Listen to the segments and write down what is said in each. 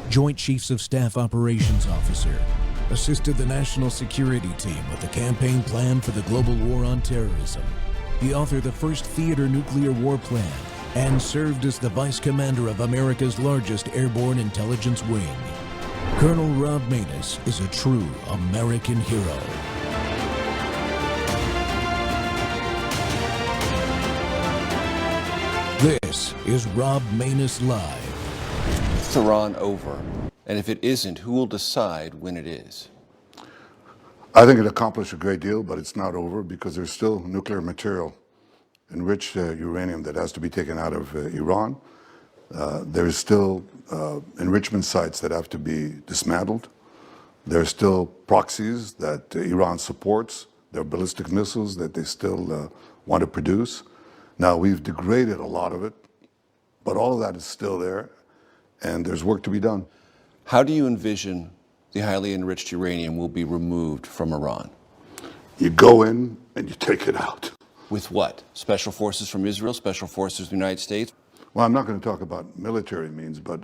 Joint Chiefs of Staff Operations Officer, assisted the National Security Team with the campaign plan for the global war on terrorism. He authored the first theater nuclear war plan and served as the Vice Commander of America's largest airborne intelligence wing. Colonel Rob Maness is a true American hero. This is Rob Maness Live. Is Iran over? And if it isn't, who will decide when it is? I think it accomplished a great deal, but it's not over because there's still nuclear material, enriched uranium that has to be taken out of Iran. There's still enrichment sites that have to be dismantled. There's still proxies that Iran supports. There are ballistic missiles that they still want to produce. Now, we've degraded a lot of it, but all of that is still there, and there's work to be done. How do you envision the highly enriched uranium will be removed from Iran? You go in and you take it out. With what? Special forces from Israel, special forces from the United States? Well, I'm not going to talk about military means, but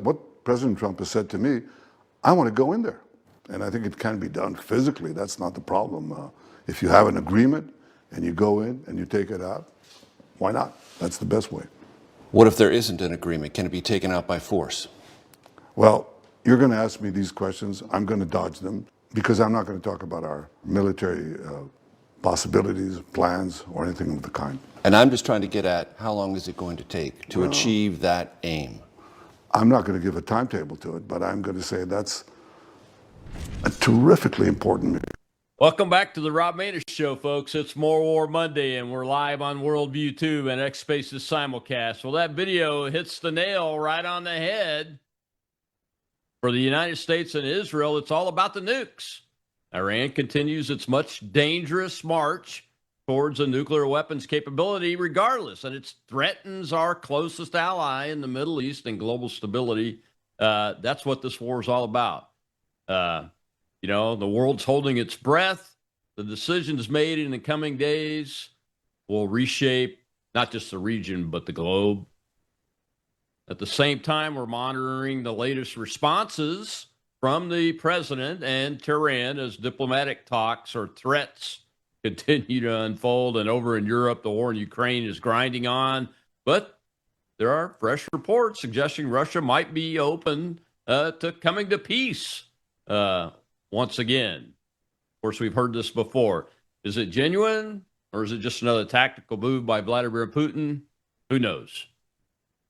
what President Trump has said to me, I want to go in there. And I think it can be done physically. That's not the problem. If you have an agreement and you go in and you take it out, why not? That's the best way. What if there isn't an agreement? Can it be taken out by force? Well, you're going to ask me these questions. I'm going to dodge them because I'm not going to talk about our military possibilities, plans, or anything of the kind. And I'm just trying to get at how long is it going to take to achieve that aim? I'm not going to give a timetable to it, but I'm going to say that's a terrifically important mission. Welcome back to the Rob Maness Show, folks. It's More War Monday, and we're live on Worldview 2 and X Spaces simulcast. Well, that video hits the nail right on the head. For the United States and Israel, it's all about the nukes. Iran continues its much dangerous march towards a nuclear weapons capability regardless, and it threatens our closest ally in the Middle East and global stability. That's what this war is all about. The world's holding its breath. The decisions made in the coming days will reshape not just the region, but the globe. At the same time, we're monitoring the latest responses from the president and Tehran as diplomatic talks or threats continue to unfold. And over in Europe, the war in Ukraine is grinding on. But there are fresh reports suggesting Russia might be open to coming to peace once again. Of course, we've heard this before. Is it genuine or is it just another tactical move by Vladimir Putin? Who knows?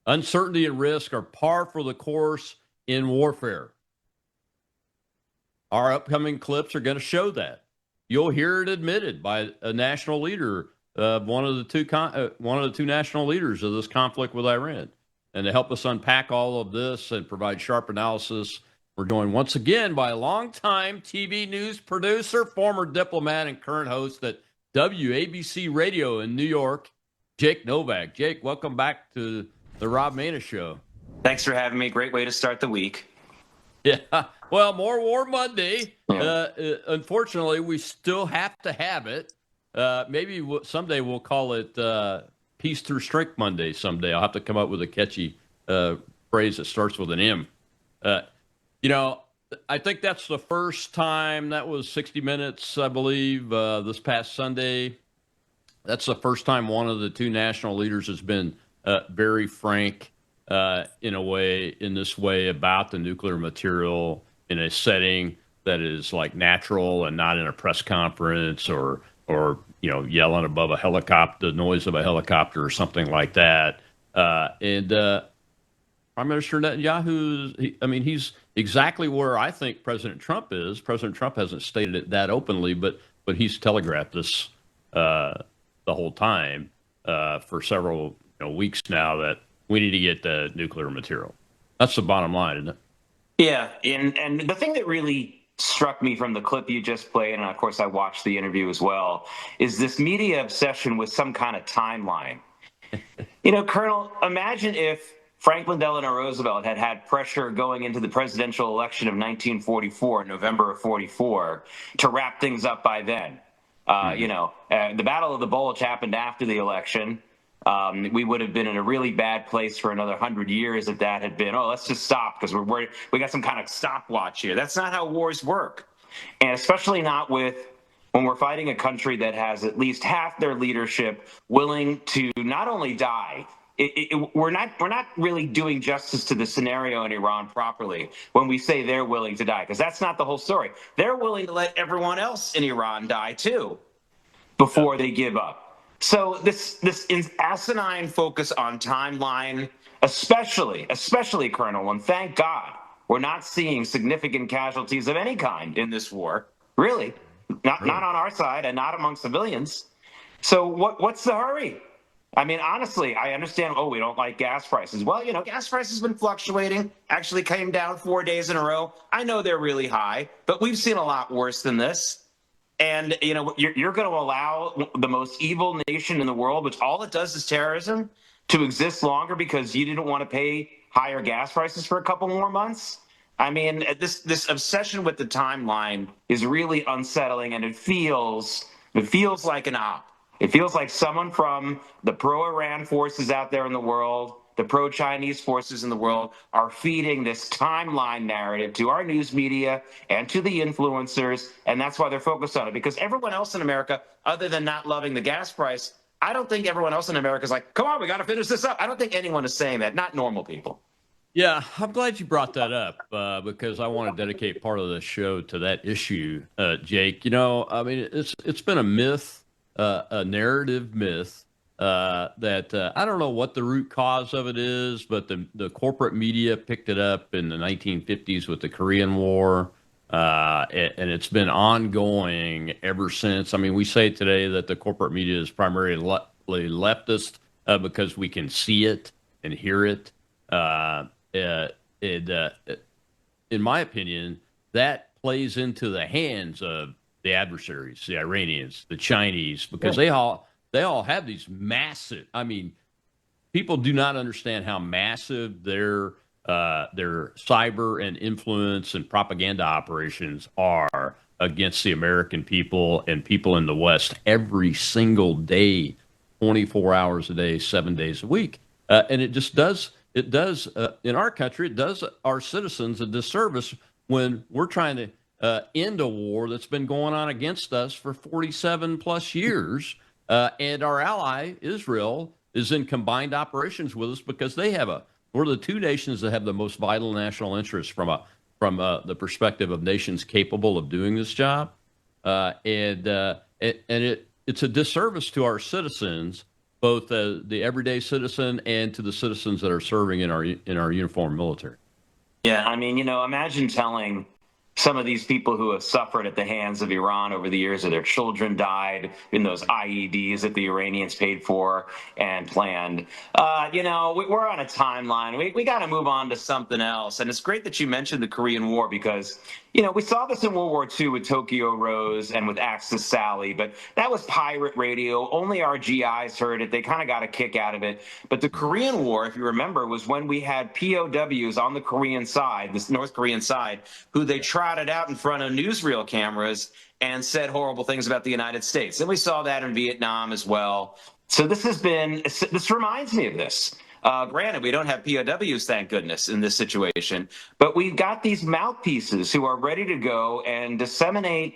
Uncertainty and risk are par for the course in warfare. Our upcoming clips are going to show that. You'll hear it admitted by a national leader, one of the two national leaders of this conflict with Iran. And to help us unpack all of this and provide sharp analysis, we're joined once again by a longtime TV news producer, former diplomat, and current host at WABC Radio in New York, Jake Novak. Jake, welcome back to the Rob Maness Show. Thanks for having me. Great way to start the week. Yeah, well, More War Monday. Yeah. Unfortunately, we still have to have it. Maybe someday we'll call it Peace Through Strength Monday someday. I'll have to come up with a catchy phrase that starts with an M. I think that's the first time. That was 60 Minutes, I believe, this past Sunday. That's the first time one of the two national leaders has been very frank in this way about the nuclear material in a setting that is like natural and not in a press conference or yelling above a helicopter, the noise of a helicopter or something like that. Prime Minister Netanyahu, he's exactly where I think President Trump is. President Trump hasn't stated it that openly, but he's telegraphed this the whole time for several weeks now that we need to get the nuclear material. That's the bottom line, isn't it? Yeah, and the thing that really struck me from the clip you just played, and of course I watched the interview as well, is this media obsession with some kind of timeline. Colonel, imagine if Franklin Delano Roosevelt had pressure going into the presidential election of 1944, November of 44, to wrap things up by then. The Battle of the Bulge happened after the election. We would have been in a really bad place for another 100 years if that had been, oh, let's just stop because we're worried. We got some kind of stopwatch here. That's not how wars work. And especially not when we're fighting a country that has at least half their leadership willing to not only die. We're not really doing justice to the scenario in Iran properly when we say they're willing to die, because that's not the whole story. They're willing to let everyone else in Iran die too before they give up. So this asinine focus on timeline, especially, Colonel, and thank God we're not seeing significant casualties of any kind in this war, really, not on our side and not among civilians. So what's the hurry? I mean, honestly, I understand, we don't like gas prices. Well, gas prices have been fluctuating, actually came down 4 days in a row. I know they're really high, but we've seen a lot worse than this. And, you're going to allow the most evil nation in the world, which all it does is terrorism, to exist longer because you didn't want to pay higher gas prices for a couple more months? I mean, this obsession with the timeline is really unsettling, and it feels like an op. It feels like someone from the pro-Iran forces out there in the world, the pro-Chinese forces in the world, are feeding this timeline narrative to our news media and to the influencers, and that's why they're focused on it. Because everyone else in America, other than not loving the gas price, I don't think everyone else in America is like, come on, we got to finish this up. I don't think anyone is saying that, not normal people. Yeah, I'm glad you brought that up because I want to dedicate part of the show to that issue, Jake. I mean, it's been a myth, a narrative myth that I don't know what the root cause of it is, but the corporate media picked it up in the 1950s with the Korean War, and it's been ongoing ever since. I mean, we say today that the corporate media is primarily leftist because we can see it and hear it. In my opinion, that plays into the hands of the adversaries, the Iranians, the Chinese, because they all have these massive. I mean, people do not understand how massive their cyber and influence and propaganda operations are against the American people and people in the West every single day, 24 hours a day, 7 days a week, and it just does. It does, in our country, it does our citizens a disservice when we're trying to end a war that's been going on against us for 47 plus years. And our ally, Israel, is in combined operations with us because we're the two nations that have the most vital national interests from the perspective of nations capable of doing this job. And it's a disservice to our citizens, both the everyday citizen and to the citizens that are serving in our uniformed military. Yeah, I mean, imagine telling some of these people who have suffered at the hands of Iran over the years, or their children died in those IEDs that the Iranians paid for and planned. We're on a timeline. We got to move on to something else. And it's great that you mentioned the Korean War because, we saw this in World War II with Tokyo Rose and with Axis Sally, but that was pirate radio. Only our GIs heard it. They kind of got a kick out of it. But the Korean War, if you remember, was when we had POWs on the Korean side, this North Korean side, who they trotted out in front of newsreel cameras and said horrible things about the United States. And we saw that in Vietnam as well. So this reminds me of this. Granted, we don't have POWs, thank goodness, in this situation, but we've got these mouthpieces who are ready to go and disseminate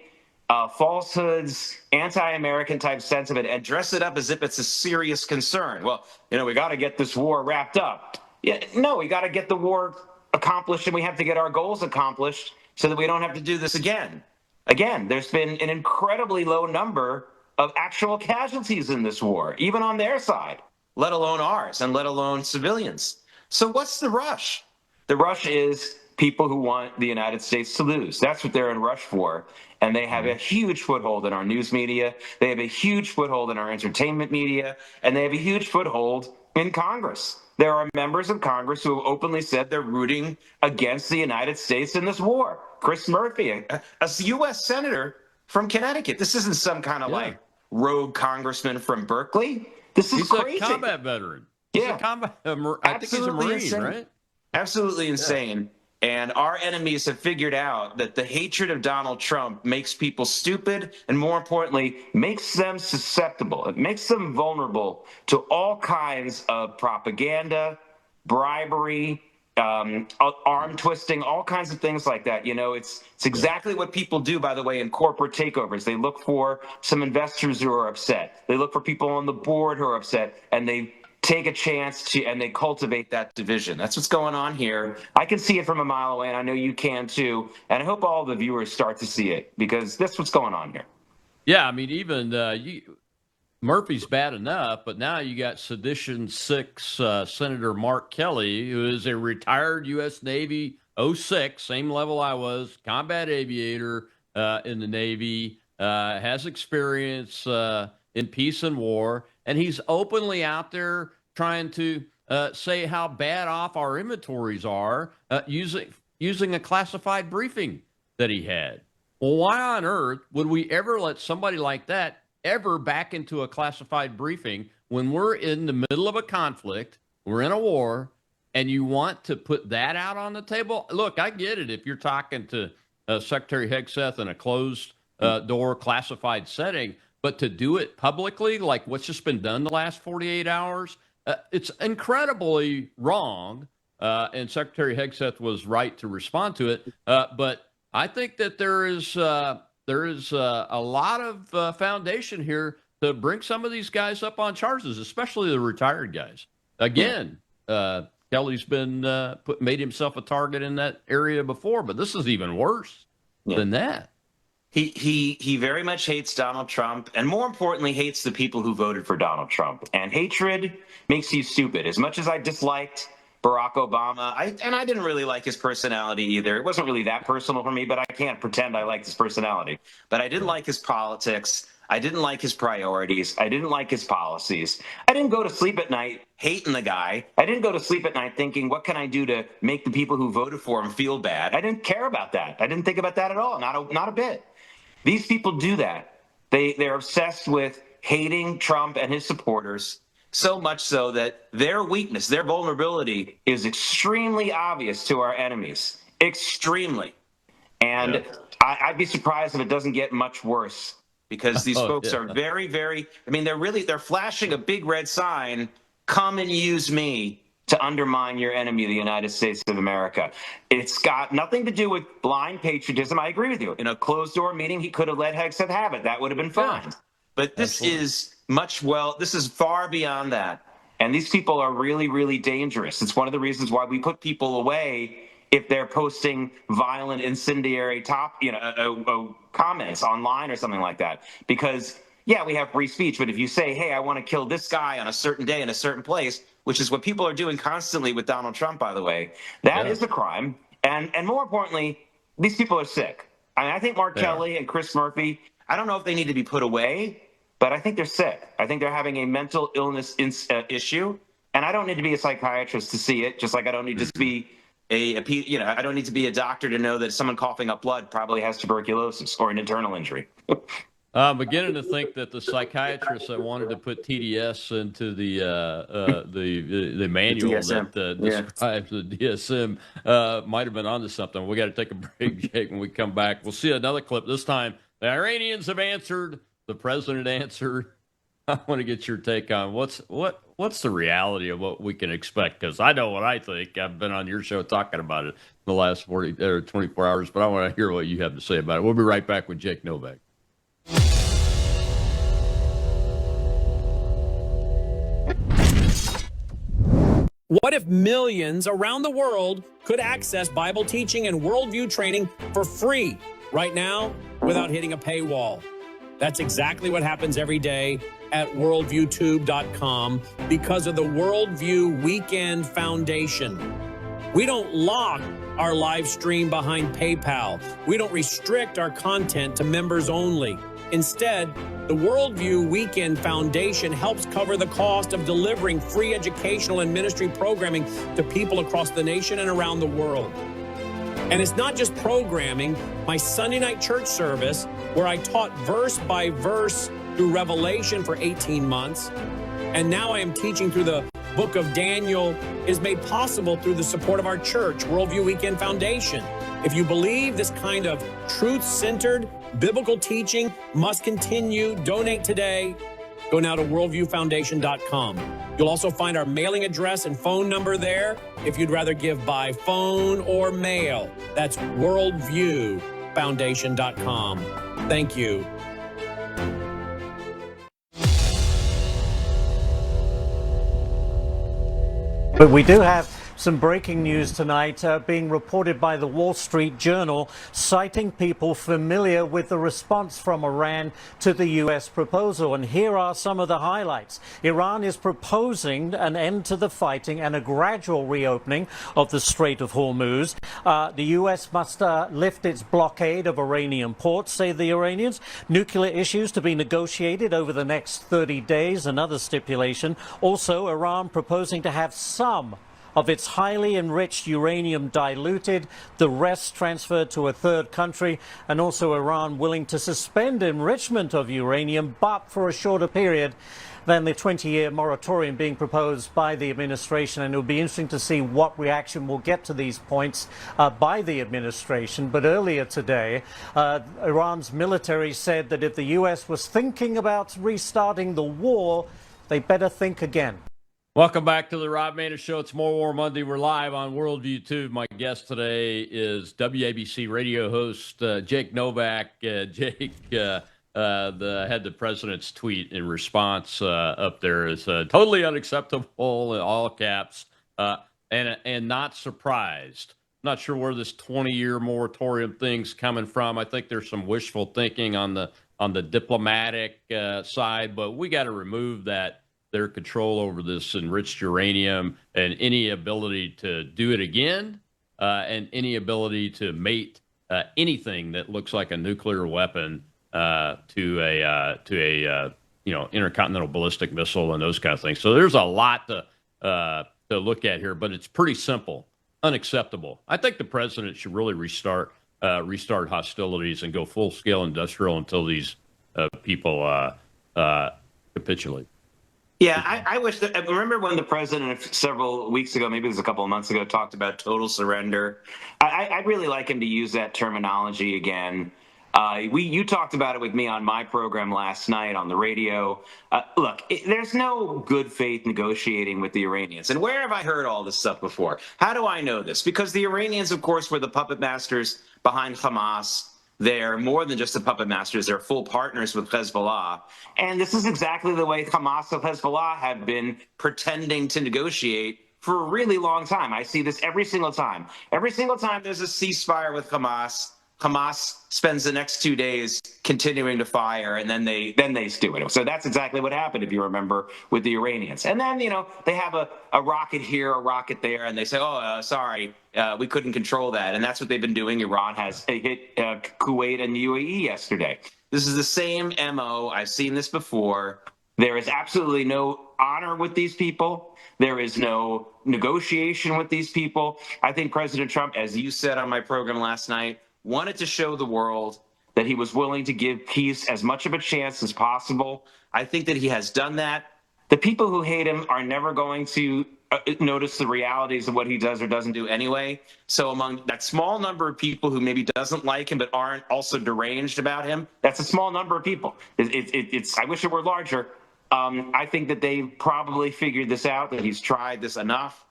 falsehoods, anti-American type sentiment, and dress it up as if it's a serious concern. Well, we got to get this war wrapped up. Yeah, no, we got to get the war accomplished, and we have to get our goals accomplished so that we don't have to do this again. Again, there's been an incredibly low number of actual casualties in this war, even on their side, let alone ours, and let alone civilians. So what's the rush? The rush is people who want the United States to lose. That's what they're in rush for. And they have a huge foothold in our news media. They have a huge foothold in our entertainment media. And they have a huge foothold in Congress. There are members of Congress who have openly said they're rooting against the United States in this war. Chris Murphy, a U.S. senator from Connecticut. This isn't some kind of like rogue congressman from Berkeley. This is crazy. He's a combat veteran. He's a combat. I think he's a Marine, insane. right? Absolutely insane. And our enemies have figured out that the hatred of Donald Trump makes people stupid and, more importantly, makes them susceptible. It makes them vulnerable to all kinds of propaganda, bribery, arm twisting, all kinds of things like that. You know, it's exactly what people do, by the way, in corporate takeovers. They look for some investors who are upset. They look for people on the board who are upset, and they take a chance to, and they cultivate that division. That's what's going on here. I can see it from a mile away, and I know you can too. And I hope all the viewers start to see it, because that's what's going on here. Yeah, I mean, even Murphy's bad enough, but now you got Sedition 6 Senator Mark Kelly, who is a retired U.S. Navy 06, same level I was, combat aviator in the Navy, has experience in peace and war, and he's openly out there trying to say how bad off our inventories are using a classified briefing that he had. Well, why on earth would we ever let somebody like that ever back into a classified briefing when we're in the middle of a conflict, we're in a war, and you want to put that out on the table? Look, I get it if you're talking to Secretary Hegseth in a closed door classified setting, but to do it publicly, like what's just been done the last 48 hours, it's incredibly wrong. And Secretary Hegseth was right to respond to it. But I think that there is a lot of foundation here to bring some of these guys up on charges, especially the retired guys. Again, Kelly's been made himself a target in that area before, but this is even worse than that. He very much hates Donald Trump, and more importantly, hates the people who voted for Donald Trump. And hatred makes you stupid. As much as I disliked Barack Obama, I didn't really like his personality either. It wasn't really that personal for me, but I can't pretend I liked his personality. But I didn't like his politics. I didn't like his priorities. I didn't like his policies. I didn't go to sleep at night hating the guy. I didn't go to sleep at night thinking, what can I do to make the people who voted for him feel bad? I didn't care about that. I didn't think about that at all, not a bit. These people do that. They're obsessed with hating Trump and his supporters, so much so that their weakness, their vulnerability is extremely obvious to our enemies. Extremely. And I'd be surprised if it doesn't get much worse, because these folks are very, very, I mean, they're flashing a big red sign, come and use me to undermine your enemy, the United States of America. It's got nothing to do with blind patriotism. I agree with you. In a closed-door meeting, he could have let Hegseth have it. That would have been fine. Yeah. But this is this is far beyond that. And these people are really, really dangerous. It's one of the reasons why we put people away if they're posting violent, incendiary comments online or something like that. Because, yeah, we have free speech, but if you say, hey, I want to kill this guy on a certain day in a certain place, which is what people are doing constantly with Donald Trump, by the way, that is a crime. And more importantly, these people are sick. I mean, I think Mark Kelly and Chris Murphy, I don't know if they need to be put away, but I think they're sick. I think they're having a mental illness issue. And I don't need to be a psychiatrist to see it, just like I don't need to be I don't need to be a doctor to know that someone coughing up blood probably has tuberculosis or an internal injury. I'm beginning to think that the psychiatrist that wanted to put TDS into the manual that describes the DSM might have been onto something. We got to take a break, Jake. When we come back, we'll see another clip. This time, the Iranians have answered. The president answered. I want to get your take on what's the reality of what we can expect, because I know what I think. I've been on your show talking about it the last 24 hours, but I want to hear what you have to say about it. We'll be right back with Jake Novak. What if millions around the world could access Bible teaching and worldview training for free right now without hitting a paywall? That's exactly what happens every day at worldviewtube.com because of the Worldview Weekend Foundation. We don't lock our live stream behind PayPal. We don't restrict our content to members only. Instead, the Worldview Weekend Foundation helps cover the cost of delivering free educational and ministry programming to people across the nation and around the world. And it's not just programming. My Sunday night church service, where I taught verse by verse through Revelation for 18 months, and now I am teaching through the book of Daniel is made possible through the support of our church, Worldview Weekend Foundation. If you believe this kind of truth-centered biblical teaching must continue, donate today. Go now to worldviewfoundation.com. You'll also find our mailing address and phone number there if you'd rather give by phone or mail. That's worldviewfoundation.com. Thank you. But we do have some breaking news tonight being reported by the Wall Street Journal, citing people familiar with the response from Iran to the U.S. proposal. And here are some of the highlights. Iran is proposing an end to the fighting and a gradual reopening of the Strait of Hormuz. The U.S. must lift its blockade of Iranian ports, say the Iranians. Nuclear issues to be negotiated over the next 30 days, another stipulation. Also, Iran proposing to have some of its highly enriched uranium diluted, the rest transferred to a third country, and also Iran willing to suspend enrichment of uranium, but for a shorter period than the 20-year moratorium being proposed by the administration. And it will be interesting to see what reaction we'll get to these points by the administration. But earlier today, Iran's military said that if the U.S. was thinking about restarting the war, they better think again. Welcome back to the Rob Maness Show. It's More War Monday. We're live on Worldview Tube. My guest today is WABC radio host Jake Novak. Jake, had the president's tweet in response up there is totally unacceptable in all caps, and not surprised. Not sure where this 20-year moratorium thing's coming from. I think there's some wishful thinking on the diplomatic side, but we got to remove that. Their control over this enriched uranium and any ability to do it again, and any ability to mate anything that looks like a nuclear weapon to a intercontinental ballistic missile and those kind of things. So there's a lot to look at here, but it's pretty simple. Unacceptable. I think the president should really restart hostilities and go full scale industrial until these people capitulate. Yeah, I wish that. I remember when the president several weeks ago, maybe it was a couple of months ago, talked about total surrender. I'd really like him to use that terminology again. You talked about it with me on my program last night on the radio. Look, there's no good faith negotiating with the Iranians. And where have I heard all this stuff before? How do I know this? Because the Iranians, of course, were the puppet masters behind Hamas. They're more than just the puppet masters. They're full partners with Hezbollah. And this is exactly the way Hamas and Hezbollah have been pretending to negotiate for a really long time. I see this every single time. Every single time there's a ceasefire with Hamas, Hamas spends the next 2 days continuing to fire, and then they do it. So that's exactly what happened, if you remember, with the Iranians. And then, they have a rocket here, a rocket there, and they say, sorry, we couldn't control that. And that's what they've been doing. Iran has hit Kuwait and the UAE yesterday. This is the same MO. I've seen this before. There is absolutely no honor with these people. There is no negotiation with these people. I think President Trump, as you said on my program last night, wanted to show the world that he was willing to give peace as much of a chance as possible. I think that he has done that. The people who hate him are never going to notice the realities of what he does or doesn't do anyway. So among that small number of people who maybe doesn't like him but aren't also deranged about him, that's a small number of people. I wish it were larger. I think that they probably figured this out, that he's tried this enough.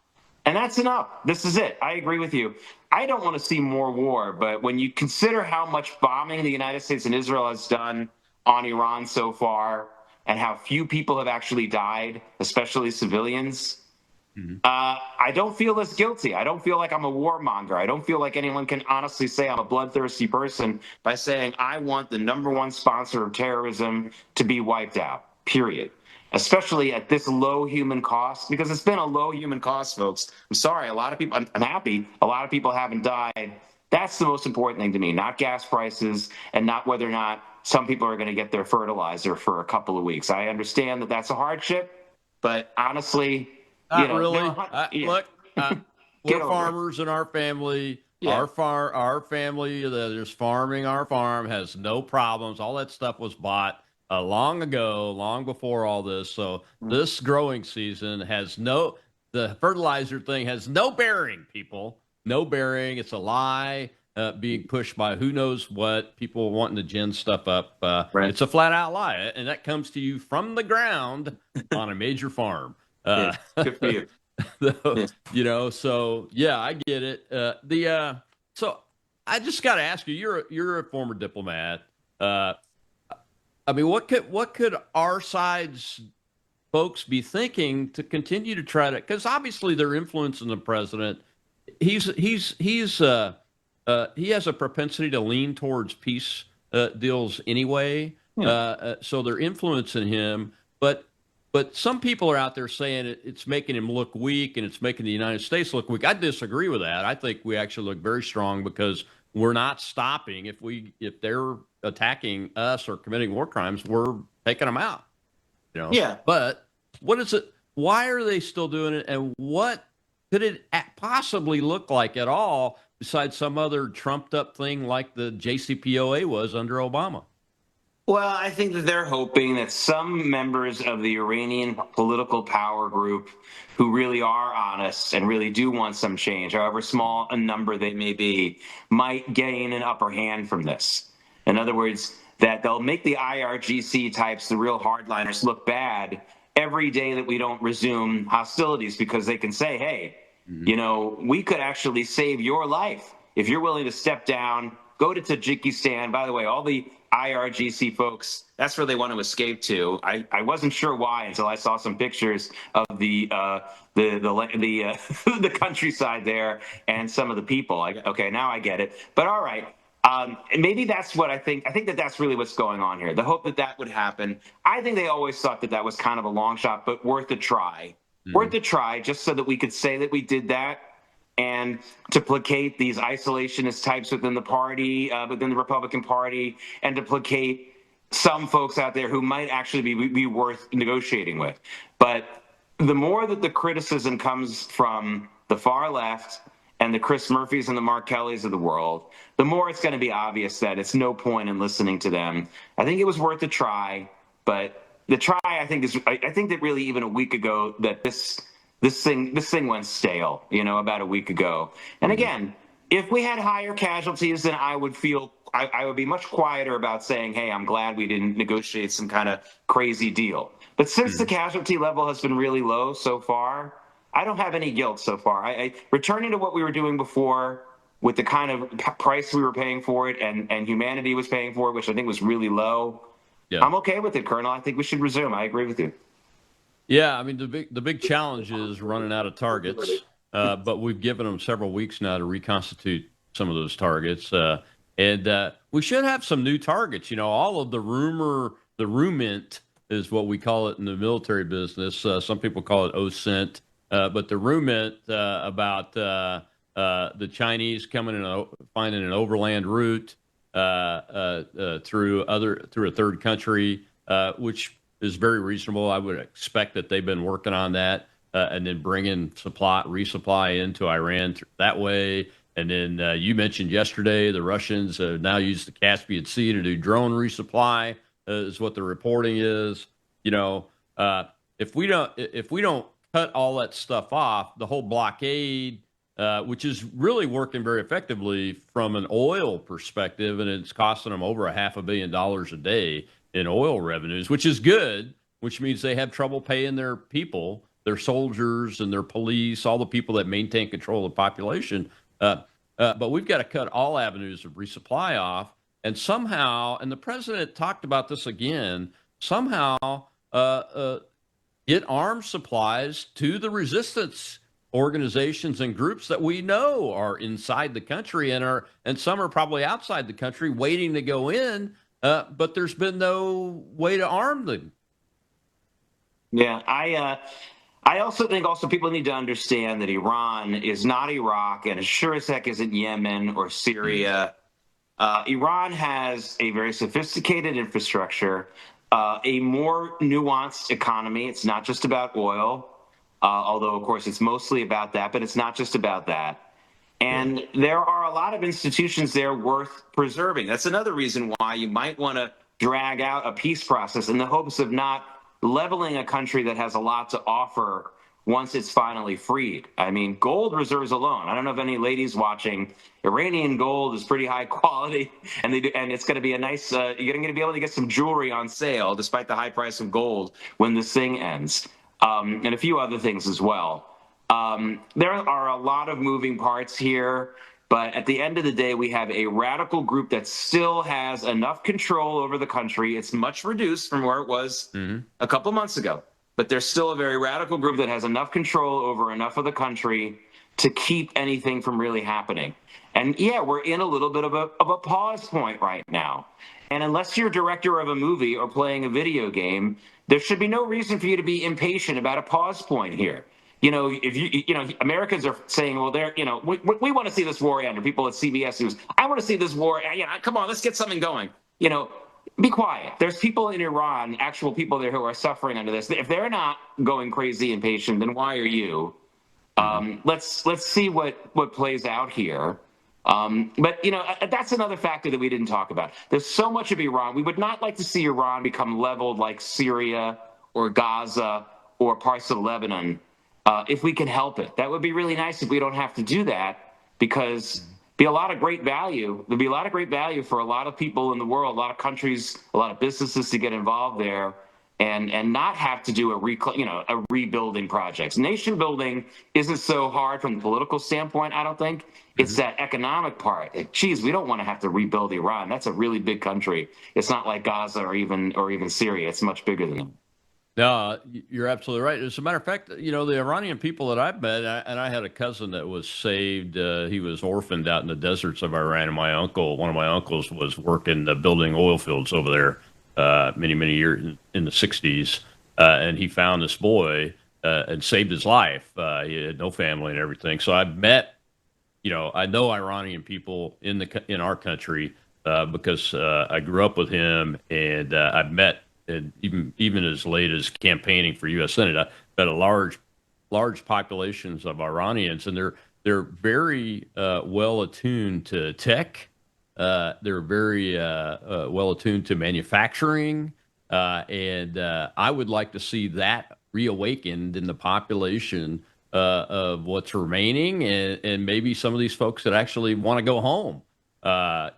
And that's enough. This is it. I agree with you. I don't want to see more war, but when you consider how much bombing the United States and Israel has done on Iran so far and how few people have actually died, especially civilians, I don't feel as guilty. I don't feel like I'm a warmonger. I don't feel like anyone can honestly say I'm a bloodthirsty person by saying I want the number one sponsor of terrorism to be wiped out, period. Especially at this low human cost, because it's been a low human cost, folks. I'm sorry, a lot of people, I'm happy, a lot of people haven't died. That's the most important thing to me, not gas prices and not whether or not some people are going to get their fertilizer for a couple of weeks. I understand that that's a hardship, but honestly, not really. Look, we're farmers in our family. Yeah. Our family that is farming our farm has no problems. All that stuff was bought long ago, long before all this. So this growing season the fertilizer thing has no bearing, people. No bearing. It's a lie being pushed by who knows what, people wanting to gin stuff up. Right. It's a flat out lie. And that comes to you from the ground on a major farm. Yeah, good for you. Yeah. So yeah, I get it. So I just got to ask you, you're a former diplomat. I mean, what could our side's folks be thinking to continue to try to? Because obviously they're influencing the president. He has a propensity to lean towards peace deals anyway. Yeah. So they're influencing him, but some people are out there saying it's making him look weak and it's making the United States look weak. I disagree with that. I think we actually look very strong because we're not stopping. If they're attacking us or committing war crimes, we're taking them out. Yeah. But what is it? Why are they still doing it? And what could it possibly look like at all besides some other trumped up thing like the JCPOA was under Obama? Well, I think that they're hoping that some members of the Iranian political power group who really are honest and really do want some change, however small a number they may be, might gain an upper hand from this. In other words, that they'll make the IRGC types, the real hardliners, look bad every day that we don't resume hostilities, because they can say, hey, we could actually save your life if you're willing to step down, go to Tajikistan. By the way, all the IRGC folks, that's where they want to escape to. I wasn't sure why until I saw some pictures of the the countryside there and some of the people. Okay, now I get it. But all right, maybe that's what I think. I think that that's really what's going on here. The hope that that would happen. I think they always thought that that was kind of a long shot, but worth a try. Worth a try, just so that we could say that we did that. And to placate these isolationist types within the party, within the Republican Party, and to placate some folks out there who might actually be worth negotiating with. But the more that the criticism comes from the far left and the Chris Murphys and the Mark Kellys of the world, the more it's going to be obvious that it's no point in listening to them. I think it was worth a try, but the try, I think that really even a week ago that this thing went stale, about a week ago. And again, if we had higher casualties, then I would be much quieter about saying, hey, I'm glad we didn't negotiate some kind of crazy deal. But since the casualty level has been really low so far, I don't have any guilt so far. Returning to what we were doing before with the kind of price we were paying for it and humanity was paying for it, which I think was really low. Yeah. I'm okay with it, Colonel. I think we should resume. I agree with you. Yeah, I mean, the big challenge is running out of targets, but we've given them several weeks now to reconstitute some of those targets, and we should have some new targets. All of the rumint is what we call it in the military business. Some people call it OSINT, but the rumint about the Chinese coming in finding an overland route through a third country, which is very reasonable. I would expect that they've been working on that and then bringing resupply into Iran that way. And then you mentioned yesterday the Russians now use the Caspian Sea to do drone resupply is what the reporting is. If we don't cut all that stuff off, the whole blockade, which is really working very effectively from an oil perspective, and it's costing them over $500 million a day in oil revenues, which is good, which means they have trouble paying their people, their soldiers and their police, all the people that maintain control of the population. But we've got to cut all avenues of resupply off. And somehow, and the president talked about this again, somehow get arms supplies to the resistance organizations and groups that we know are inside the country and some are probably outside the country waiting to go in. But there's been no way to arm them. Yeah, I also think people need to understand that Iran is not Iraq, and it sure as heck isn't Yemen or Syria. Iran has a very sophisticated infrastructure, a more nuanced economy. It's not just about oil, although, of course, it's mostly about that, but it's not just about that. And there are a lot of institutions there worth preserving. That's another reason why you might want to drag out a peace process in the hopes of not leveling a country that has a lot to offer once it's finally freed. I mean, gold reserves alone. I don't know if any ladies watching. Iranian gold is pretty high quality, and it's going to be a nice. You're going to be able to get some jewelry on sale, despite the high price of gold, when this thing ends, and a few other things as well. There are a lot of moving parts here, but at the end of the day, we have a radical group that still has enough control over the country. It's much reduced from where it was a couple months ago, but there's still a very radical group that has enough control over enough of the country to keep anything from really happening. And yeah, we're in a little bit of a pause point right now. And unless you're director of a movie or playing a video game, there should be no reason for you to be impatient about a pause point here. You know, if you know, Americans are saying, well, we want to see this war end. Or people at CBS News, I want to see this war. Come on, let's get something going. You know, be quiet. There's people in Iran, actual people there who are suffering under this. If they're not going crazy and patient, then why are you? Let's see what plays out here. But, you know, that's another factor that we didn't talk about. There's so much of Iran. We would not like to see Iran become leveled like Syria or Gaza or parts of Lebanon if we can help it. That would be really nice if we don't have to do that, because be a lot of great value. There'd be a lot of great value for a lot of people in the world, a lot of countries, a lot of businesses to get involved there and not have to do a rebuilding projects. Nation building isn't so hard from the political standpoint, I don't think. It's that economic part. Geez, we don't want to have to rebuild Iran. That's a really big country. It's not like Gaza or even Syria. It's much bigger than that. No, you're absolutely right. As a matter of fact, you know, the Iranian people that I've met, and I had a cousin that was saved. He was orphaned out in the deserts of Iran, and one of my uncles was working building oil fields over there many years in the 60s, and he found this boy and saved his life. He had no family and everything. So I've met, you know, I know Iranian people in our country because I grew up with him, and I've met. And even as late as campaigning for U.S. Senate, I met a large populations of Iranians, and they're very well attuned to tech. They're very well attuned to manufacturing, and I would like to see that reawakened in the population of what's remaining, and maybe some of these folks that actually want to go home, that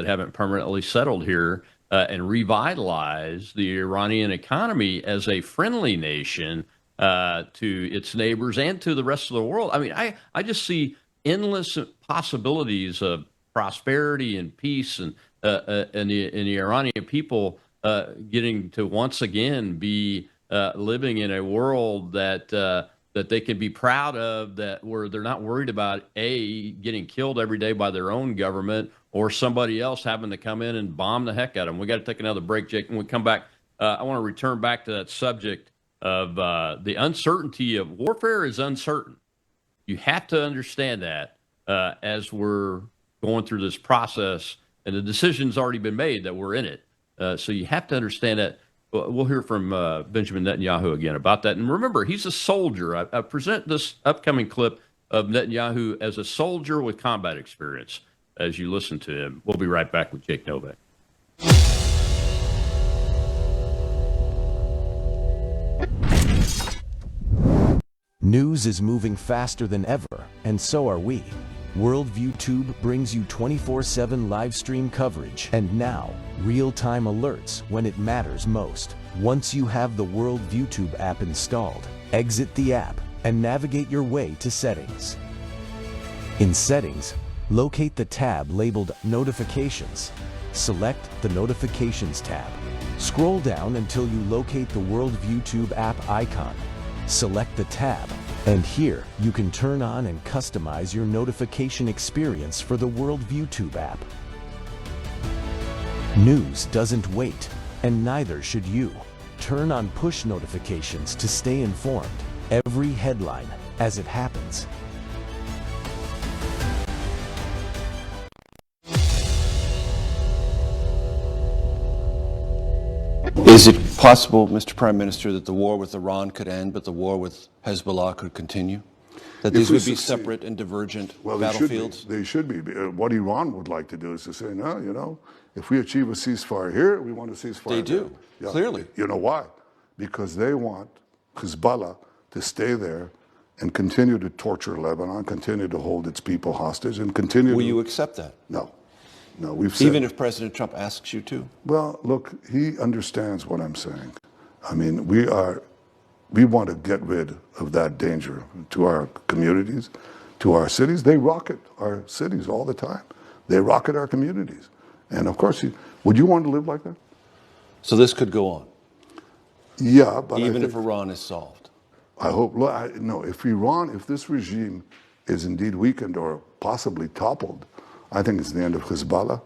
haven't permanently settled here. And revitalize the Iranian economy as a friendly nation to its neighbors and to the rest of the world. I mean, I just see endless possibilities of prosperity and peace, and the Iranian people getting to once again be living in a world that they can be proud of, where they're not worried about getting killed every day by their own government, or somebody else having to come in and bomb the heck out of them. We got to take another break, Jake. When we come back, I want to return back to that subject of the uncertainty of warfare is uncertain. You have to understand that as we're going through this process, and the decision's already been made that we're in it. So you have to understand that. We'll hear from Benjamin Netanyahu again about that. And remember, he's a soldier. I present this upcoming clip of Netanyahu as a soldier with combat experience as you listen to him. We'll be right back with Jake Novak. News is moving faster than ever, and so are we. Worldview Tube brings you 24/7 live stream coverage, and now, real-time alerts when it matters most. Once you have the Worldview Tube app installed, exit the app and navigate your way to Settings. In Settings, locate the tab labeled Notifications. Select the Notifications tab. Scroll down until you locate the Worldview Tube app icon. Select the tab, and here you can turn on and customize your notification experience for the Worldview Tube app. News doesn't wait, and neither should you. Turn on push notifications to stay informed. Every headline as it happens. Is it possible, Mr. Prime Minister, that the war with Iran could end, but the war with Hezbollah could continue? That these would be separate and divergent battlefields? They should be. What Iran would like to do is to say, no, you know, if we achieve a ceasefire here, we want a ceasefire They there. do, clearly. You know why? Because they want Hezbollah to stay there and continue to torture Lebanon, continue to hold its people hostage, and continue Will you accept that? No. No, we've said... Even if President Trump asks you to? Well, look, he understands what I'm saying. I mean, we want to get rid of that danger to our communities, to our cities. They rocket our cities all the time. They rocket our communities. And of course, would you want to live like that? So this could go on? Yeah, but even if Iran is solved? I hope, no, if this regime is indeed weakened or possibly toppled, I think it's the end of Hezbollah,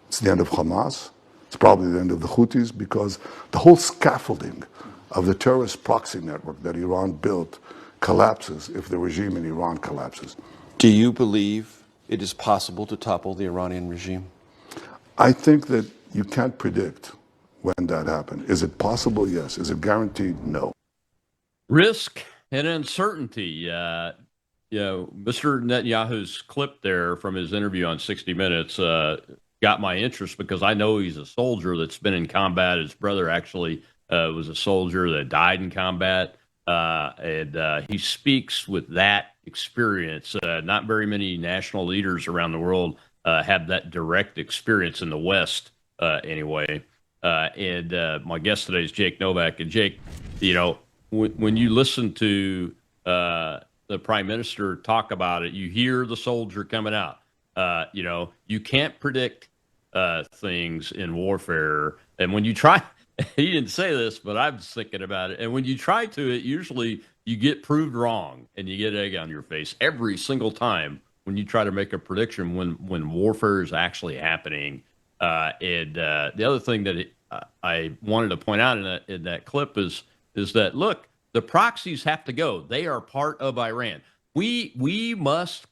it's the end of Hamas, it's probably the end of the Houthis, because the whole scaffolding of the terrorist proxy network that Iran built collapses if the regime in Iran collapses. Do you believe it is possible to topple the Iranian regime? I think that you can't predict when that happens. Is it possible? Yes. Is it guaranteed? No. Risk and uncertainty. Mr. Netanyahu's clip there from his interview on 60 Minutes got my interest because I know he's a soldier that's been in combat. His brother actually was a soldier that died in combat. And he speaks with that experience. Not very many national leaders around the world have that direct experience in the West, anyway. And my guest today is Jake Novak. And Jake, you know, when you listen to the prime minister talk about it, you hear the soldier coming out. You know, you can't predict things in warfare. And when you try, he didn't say this, but I'm thinking about it. And when you try to, it usually you get proved wrong and you get egg on your face every single time when you try to make a prediction when warfare is actually happening. And the other thing that I wanted to point out in that clip is that, look, the proxies have to go. They are part of Iran. We must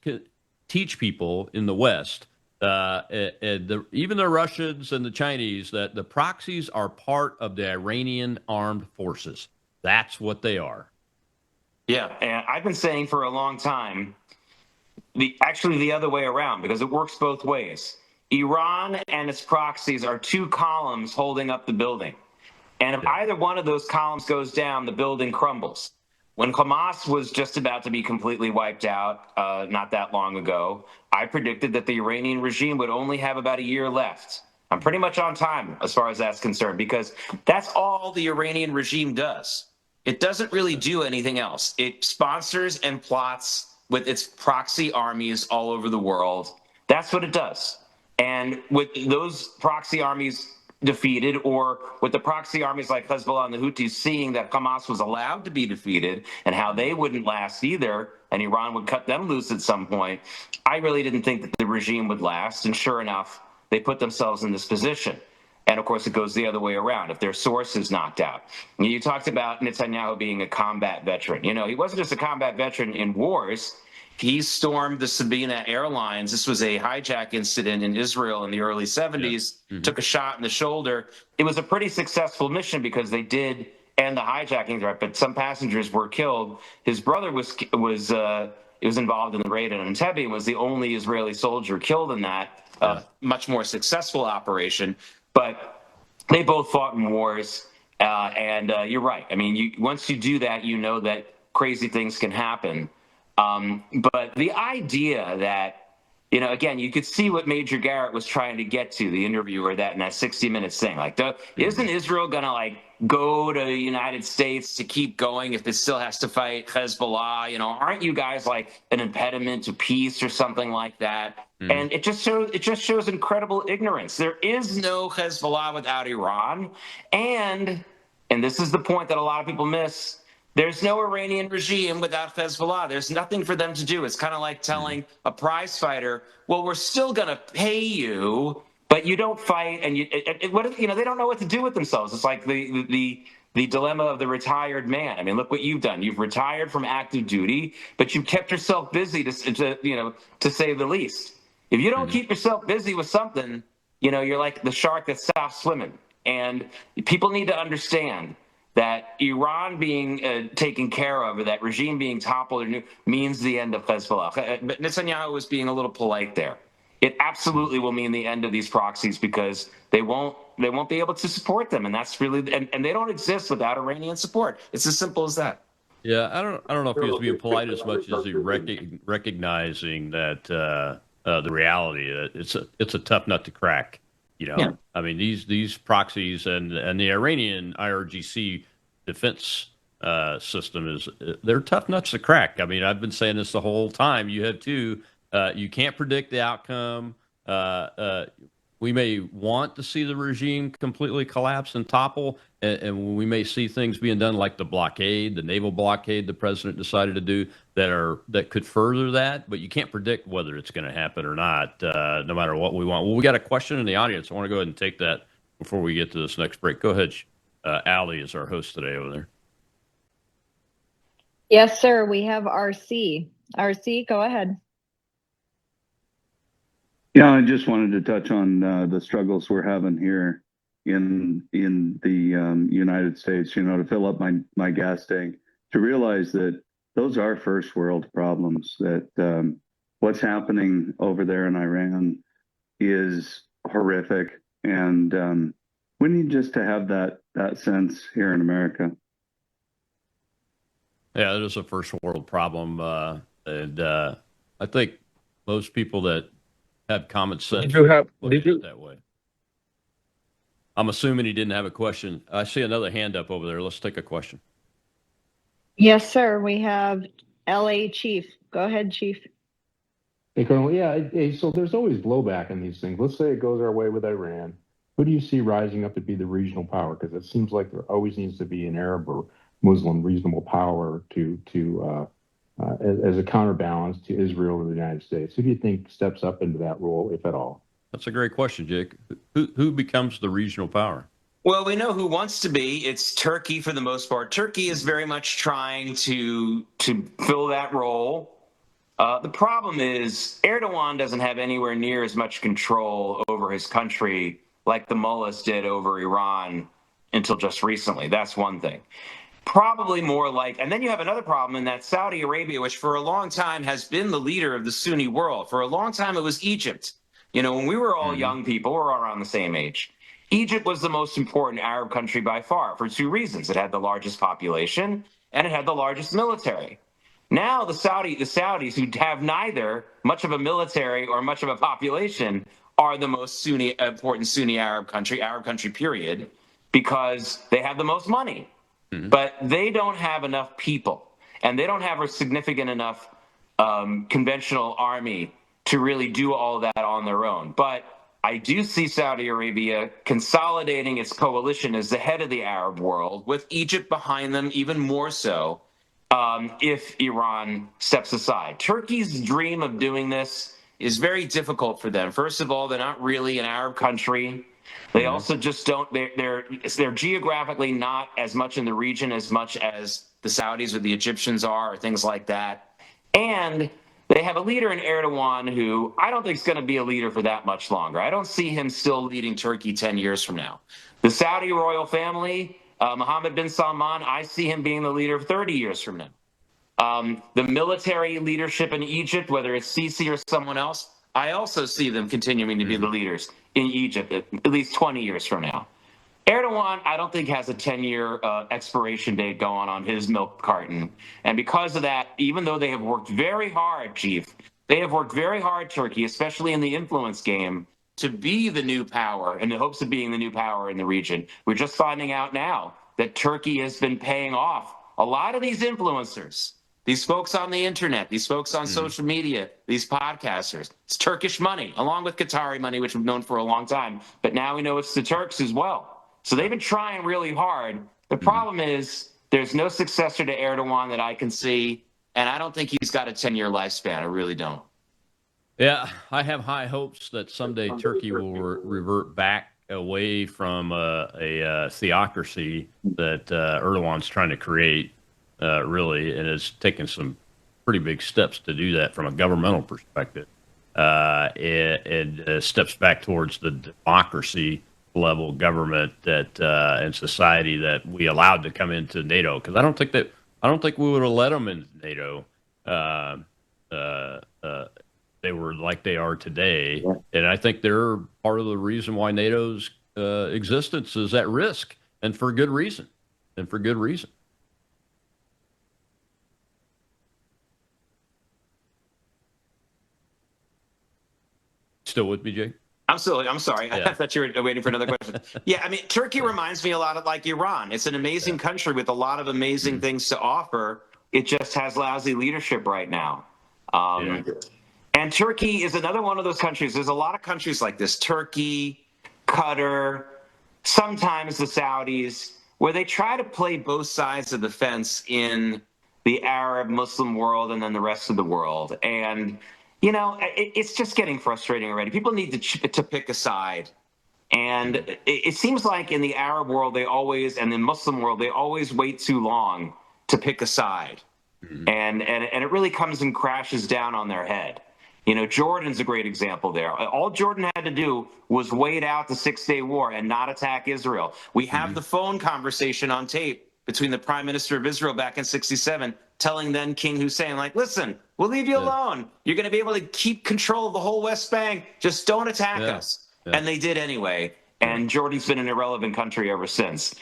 teach people in the West, even the Russians and the Chinese, that the proxies are part of the Iranian armed forces. That's what they are. Yeah, and I've been saying for a long time, actually the other way around, because it works both ways. Iran and its proxies are two columns holding up the building. And if either one of those columns goes down, the building crumbles. When Hamas was just about to be completely wiped out not that long ago, I predicted that the Iranian regime would only have about a year left. I'm pretty much on time as far as that's concerned, because that's all the Iranian regime does. It doesn't really do anything else. It sponsors and plots with its proxy armies all over the world. That's what it does. And with those proxy armies defeated, or with the proxy armies like Hezbollah and the Houthis seeing that Hamas was allowed to be defeated and how they wouldn't last either, and Iran would cut them loose at some point, I really didn't think that the regime would last. And sure enough, they put themselves in this position. And of course, it goes the other way around if their source is knocked out. You talked about Netanyahu being a combat veteran. You know, he wasn't just a combat veteran in wars. He stormed the Sabina Airlines. This was a hijack incident in Israel in the early 70s, took a shot in the shoulder. It was a pretty successful mission because they did end the hijacking threat, but some passengers were killed. His brother was involved in the raid on Entebbe and was the only Israeli soldier killed in that much more successful operation. But they both fought in wars, and you're right. I mean, once you do that, you know that crazy things can happen. But the idea that, you know, again, you could see what Major Garrett was trying to get to, the interviewer, in that 60 Minutes thing. Like, isn't Israel going to, like, go to the United States to keep going if it still has to fight Hezbollah? You know, aren't you guys, like, an impediment to peace or something like that? And it just shows incredible ignorance. There is no Hezbollah without Iran. And this is the point that a lot of people miss, there's no Iranian regime without Hezbollah. There's nothing for them to do. It's kind of like telling a prize fighter, well, we're still going to pay you, but you don't fight. And they don't know what to do with themselves. It's like the dilemma of the retired man. I mean, look what you've done. You've retired from active duty, but you've kept yourself busy to say the least. If you don't keep yourself busy with something, you know, you're like the shark that stops swimming. And people need to understand that Iran being taken care of, or that regime being toppled, means the end of Hezbollah. But Netanyahu was being a little polite there. It absolutely will mean the end of these proxies, because they won't be able to support them, and that's really and they don't exist without Iranian support. It's as simple as that. Yeah, I don't know if he was being polite as much as he recognizing that the reality that it's a tough nut to crack. You know, Yeah. I mean, these proxies and the Iranian IRGC defense system they're tough nuts to crack. I mean, I've been saying this the whole time. You have too. You can't predict the outcome. We may want to see the regime completely collapse and topple, and we may see things being done like the blockade, the naval blockade the president decided to do that could further that. But you can't predict whether it's going to happen or not, no matter what we want. Well, we got a question in the audience. I want to go ahead and take that before we get to this next break. Go ahead. Allie is our host today over there. Yes, sir. We have RC. RC, go ahead. Yeah, I just wanted to touch on the struggles we're having here in the United States. You know, to fill up my gas tank, to realize that those are first world problems. That what's happening over there in Iran is horrific, and we need just to have that sense here in America. Yeah, it is a first world problem, and I think most people that have common sense look at it that way. I'm assuming he didn't have a question. I see another hand up over there. Let's take a question. Yes, sir. We have LA Chief. Go ahead, Chief. Hey, Colonel. Yeah, so there's always blowback on these things. Let's say it goes our way with Iran. Who do you see rising up to be the regional power? Because it seems like there always needs to be an Arab or Muslim reasonable power as a counterbalance to Israel or the United States. Who do you think steps up into that role, if at all? That's a great question, Jake. Who becomes the regional power? Well, we know who wants to be. It's Turkey for the most part. Turkey is very much trying to fill that role. The problem is Erdogan doesn't have anywhere near as much control over his country like the mullahs did over Iran until just recently. That's one thing. Probably more like, and then you have another problem in that Saudi Arabia, which for a long time has been the leader of the Sunni world. For a long time, it was Egypt. You know, when we were all young people, we're all around the same age. Egypt was the most important Arab country by far for two reasons. It had the largest population and it had the largest military. Now the Saudis, who have neither much of a military or much of a population, are the most important Sunni Arab country period, because they have the most money. But they don't have enough people, and they don't have a significant enough conventional army to really do all that on their own. But I do see Saudi Arabia consolidating its coalition as the head of the Arab world, with Egypt behind them even more so, if Iran steps aside. Turkey's dream of doing this is very difficult for them. First of all, they're not really an Arab country. They also just don't, they're geographically not as much in the region as much as the Saudis or the Egyptians are, or things like that. And they have a leader in Erdogan who I don't think is going to be a leader for that much longer. I don't see him still leading Turkey 10 years from now. The Saudi royal family, Mohammed bin Salman, I see him being the leader 30 years from now. The military leadership in Egypt, whether it's Sisi or someone else, I also see them continuing to be the leaders in Egypt at least 20 years from now. Erdogan, I don't think, has a 10-year expiration date going on his milk carton. And because of that, even though they have worked very hard, Chief, they have worked very hard, Turkey, especially in the influence game, to be the new power, in the hopes of being the new power in the region. We're just finding out now that Turkey has been paying off a lot of these influencers, these folks on the internet, these folks on social media, these podcasters. It's Turkish money, along with Qatari money, which we've known for a long time. But now we know it's the Turks as well. So they've been trying really hard. The problem is there's no successor to Erdogan that I can see, and I don't think he's got a 10-year lifespan. I really don't. Yeah, I have high hopes that someday Turkey will revert back away from a theocracy that Erdogan's trying to create. Really, and has taken some pretty big steps to do that from a governmental perspective. It steps back towards the democracy level government that and society that we allowed to come into NATO, because I don't think we would have let them into NATO. They were like they are today, Yeah. and I think they're part of the reason why NATO's existence is at risk, and for good reason. Still with me, Jake? I'm sorry. Yeah. I thought you were waiting for another question. Yeah, I mean, Turkey reminds me a lot of like Iran. It's an amazing country with a lot of amazing things to offer. It just has lousy leadership right now. And Turkey is another one of those countries. There's a lot of countries like this: Turkey, Qatar, sometimes the Saudis, where they try to play both sides of the fence in the Arab Muslim world and then the rest of the world. And you know, it's just getting frustrating already. People need to pick a side. And it seems like in the Arab world, and the Muslim world, they always wait too long to pick a side. And it really comes and crashes down on their head. You know, Jordan's a great example there. All Jordan had to do was wait out the 6-day war and not attack Israel. We have the phone conversation on tape between the prime minister of Israel back in '67 telling then King Hussein, like, listen, we'll leave you alone. You're going to be able to keep control of the whole West Bank. Just don't attack us. And they did anyway. And Jordan's been an irrelevant country ever since.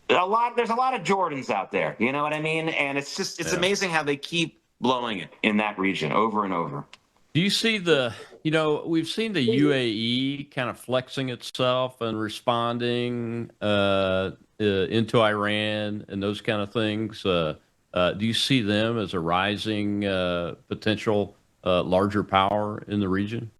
There's a lot of Jordans out there. You know what I mean? And it's amazing how they keep blowing it in that region over and over. Do you see we've seen the UAE kind of flexing itself and responding into Iran and those kind of things. Do you see them as a rising potential larger power in the region?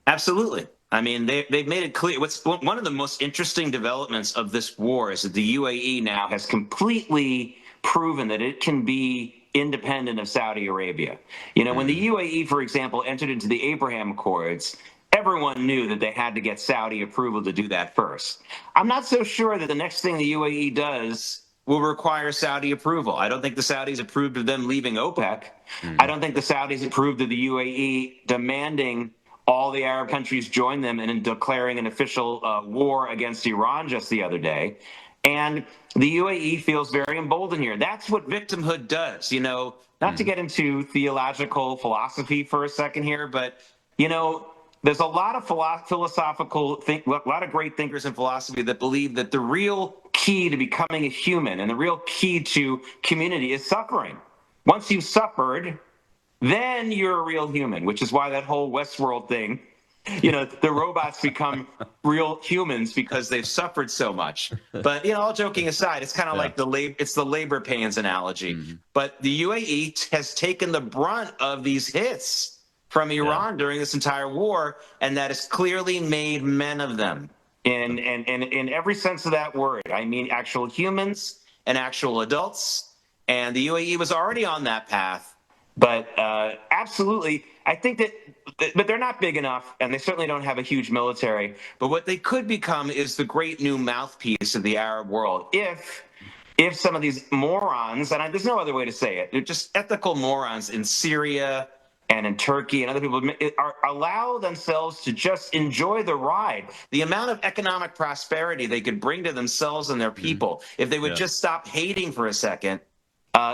Absolutely. I mean, they've made it clear. One of the most interesting developments of this war is that the UAE now has completely proven that it can be independent of Saudi Arabia. You know, when the UAE, for example, entered into the Abraham Accords, everyone knew that they had to get Saudi approval to do that first. I'm not so sure that the next thing the UAE does will require Saudi approval. I don't think the Saudis approved of them leaving OPEC. I don't think the Saudis approved of the UAE demanding all the Arab countries join them in declaring an official war against Iran just the other day. And the UAE feels very emboldened here. That's what victimhood does. You know, not to get into theological philosophy for a second here, but, you know, there's a lot of a lot of great thinkers in philosophy that believe that the real key to becoming a human and the real key to community is suffering. Once you've suffered, then you're a real human, which is why that whole Westworld thing, you know, the robots become real humans because they've suffered so much. But, you know, all joking aside, it's kind of like the labor pains analogy. But the UAE has taken the brunt of these hits from Iran during this entire war, and that has clearly made men of them in every sense of that word. I mean, actual humans and actual adults. And the UAE was already on that path. But absolutely, I think but they're not big enough, and they certainly don't have a huge military. But what they could become is the great new mouthpiece of the Arab world. If some of these morons, and there's no other way to say it, they're just ethical morons in Syria and in Turkey and other people, allow themselves to just enjoy the ride, the amount of economic prosperity they could bring to themselves and their people, if they would just stop hating for a second,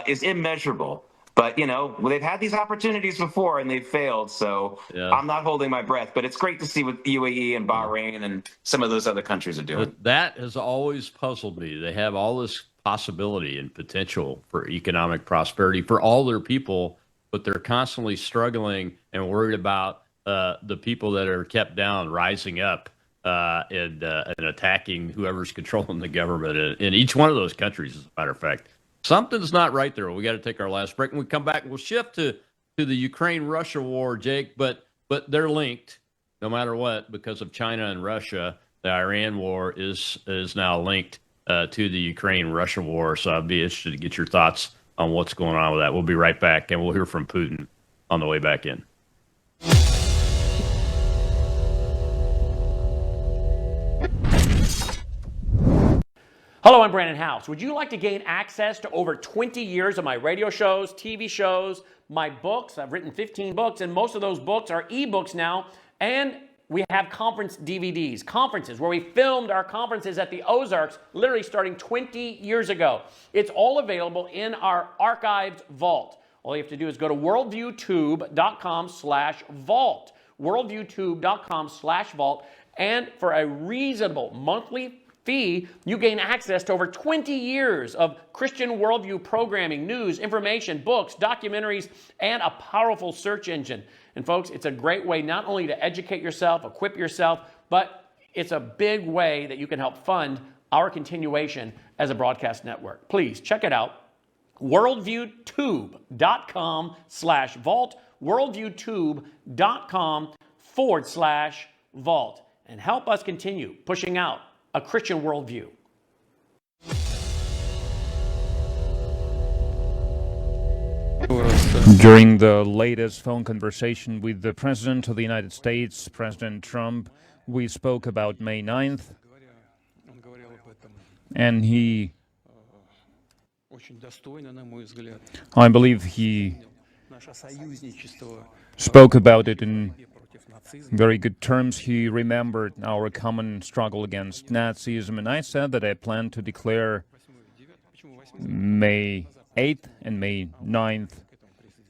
is immeasurable. But, you know, they've had these opportunities before and they've failed. So I'm not holding my breath. But it's great to see what UAE and Bahrain and some of those other countries are doing. But that has always puzzled me. They have all this possibility and potential for economic prosperity for all their people, but they're constantly struggling and worried about the people that are kept down rising up and attacking whoever's controlling the government in each one of those countries, as a matter of fact. Something's not right there. We got to take our last break. When we come back, we'll shift to the Ukraine-Russia war, Jake, but they're linked no matter what because of China and Russia. The Iran war is now linked to the Ukraine-Russia war, so I'd be interested to get your thoughts on what's going on with that. We'll be right back, and we'll hear from Putin on the way back in. Hello, I'm Brandon House. Would you like to gain access to over 20 years of my radio shows, TV shows, my books? I've written 15 books, and most of those books are ebooks now, and we have conference DVDs, conferences where we filmed our conferences at the Ozarks, literally starting 20 years ago. It's all available in our archived vault. All you have to do is go to worldviewtube.com/vault, worldviewtube.com/vault, and for a reasonable monthly fee, you gain access to over 20 years of Christian worldview programming, news, information, books, documentaries, and a powerful search engine. And folks, it's a great way not only to educate yourself, equip yourself, but it's a big way that you can help fund our continuation as a broadcast network. Please check it out. worldviewtube.com/vault, worldviewtube.com/vault, and help us continue pushing out a Christian worldview. During the latest phone conversation with the President of the United States, President Trump, we spoke about May 9th, and I believe he spoke about it in very good terms. He remembered our common struggle against Nazism, and I said that I plan to declare May 8th and May 9th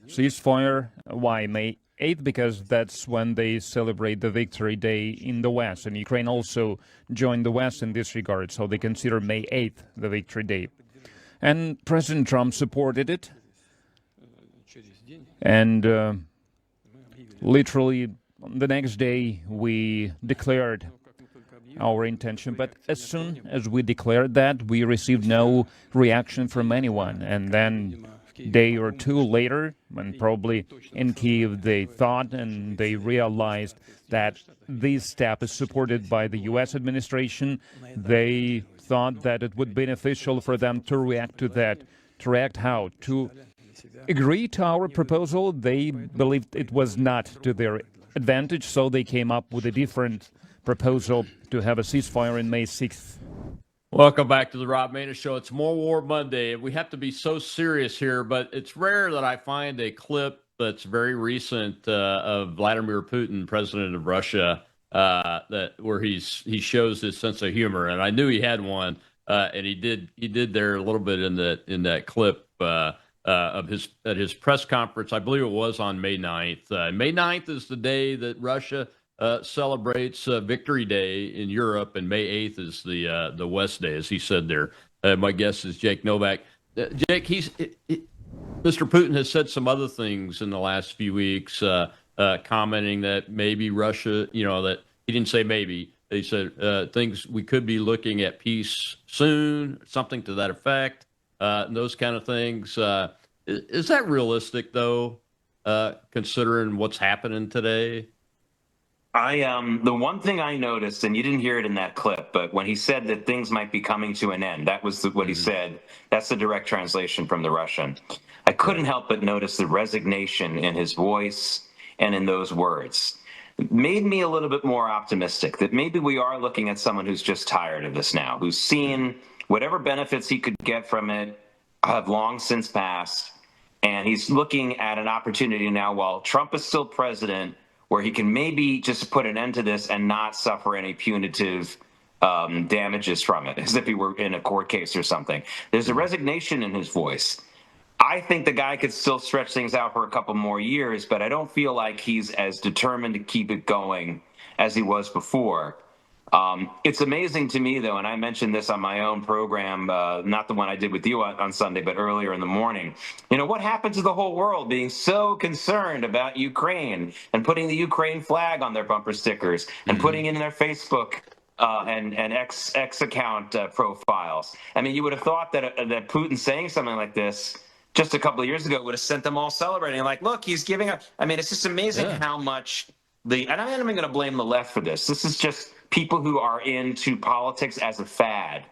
ceasefire. Why May 8th? Because that's when they celebrate the Victory Day in the West, and Ukraine also joined the West in this regard, so they consider May 8th the Victory Day. And President Trump supported it, and literally the next day we declared our intention, but as soon as we declared that, we received no reaction from anyone. And then day or two later, when probably in Kyiv they thought and they realized that this step is supported by the U.S. administration, they thought that it would be beneficial for them to react to that. To react how? To agree to our proposal. They believed it was not to their advantage, so they came up with a different proposal to have a ceasefire in May 6th. Welcome back to the Rob Maness Show. It's More War Monday. We have to be so serious here, but it's rare that I find a clip that's very recent of Vladimir Putin, president of Russia, where he shows his sense of humor. And I knew he had one, and he did there a little bit in that clip of his press conference. I believe it was on May 9th. May 9th is the day that Russia celebrates Victory Day in Europe, and May 8th is the West Day, as he said there. My guess is Jake Novak. Jake, Mr. Putin has said some other things in the last few weeks, commenting that maybe Russia, that he didn't say maybe. He said things we could be looking at peace soon, something to that effect, and those kind of things. Is that realistic, though, considering what's happening today? The one thing I noticed, and you didn't hear it in that clip, but when he said that things might be coming to an end, that was what he said. That's the direct translation from the Russian. I couldn't help but notice the resignation in his voice and in those words. It made me a little bit more optimistic that maybe we are looking at someone who's just tired of this now, who's seen whatever benefits he could get from it have long since passed, and he's looking at an opportunity now while Trump is still president where he can maybe just put an end to this and not suffer any punitive damages from it, as if he were in a court case or something. There's a resignation in his voice. I think the guy could still stretch things out for a couple more years, but I don't feel like he's as determined to keep it going as he was before. It's amazing to me, though, and I mentioned this on my own program, not the one I did with you on Sunday, but earlier in the morning. What happened to the whole world being so concerned about Ukraine and putting the Ukraine flag on their bumper stickers and putting in their Facebook and X account profiles? I mean, you would have thought that Putin saying something like this just a couple of years ago would have sent them all celebrating. Like, look, he's giving up. I mean, it's just amazing how much and I'm not even going to blame the left for this. This is just people who are into politics as a fad.